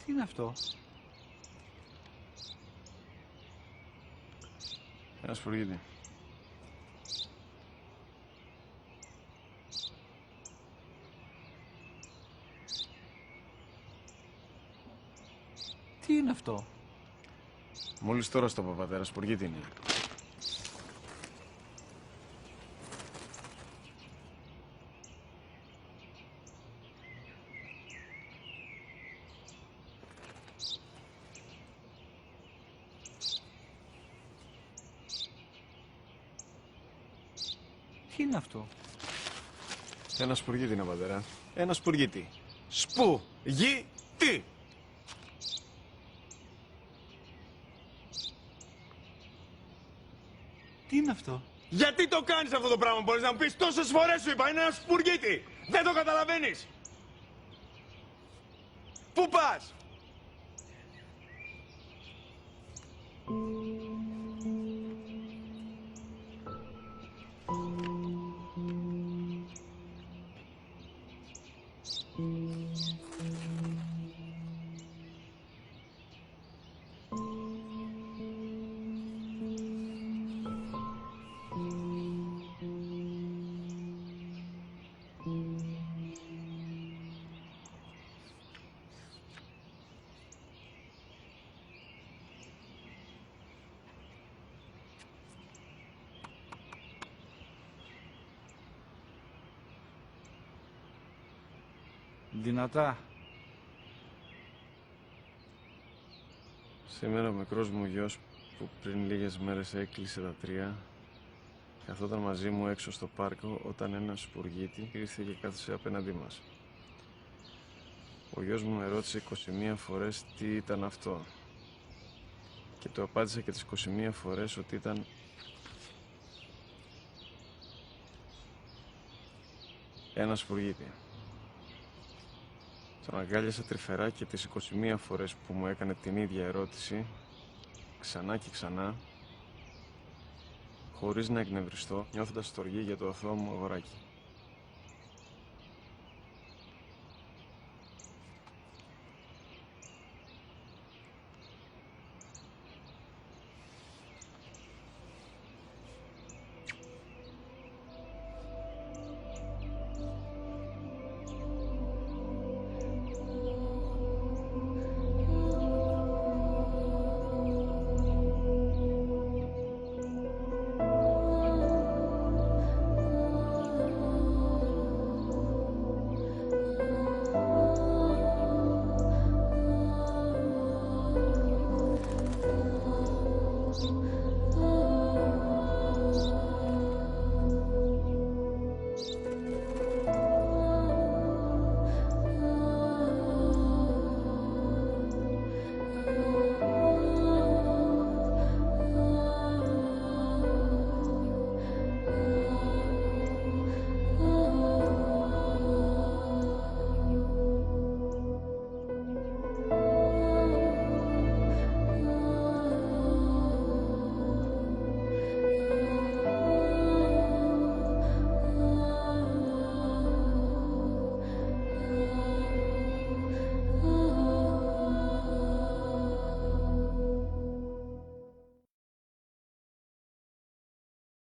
Τι είναι αυτό? Ένα σπουργίτη. Τι είναι αυτό? Μόλις τώρα στο παπατέρα, σπουργίτη είναι. Τι είναι αυτό? Ένα σπουργίτη είναι, πατέρα. Ένα σπουργίτη. Σπου-γι-τι! Τι είναι αυτό? Γιατί το κάνεις αυτό το πράγμα, μπορείς να μου πεις? Τόσες φορές σου είπα, είναι ένα σπουργίτη! Δεν το καταλαβαίνεις! Πού πας? Δυνατά. Σήμερα ο μικρός μου γιος που πριν λίγες μέρες έκλεισε τα 3 καθόταν μαζί μου έξω στο πάρκο όταν ένα σπουργίτη ήρθε και κάθισε απέναντί μας. Ο γιος μου με ρώτησε 21 φορές τι ήταν αυτό και του απάντησα και τις 21 φορές ότι ήταν ένα σπουργίτη. Τον αγκάλιασα τρυφερά και τις 21 φορές που μου έκανε την ίδια ερώτηση, ξανά και ξανά, χωρίς να εκνευριστώ, νιώθοντας στοργή για το αθώο μου αγοράκι.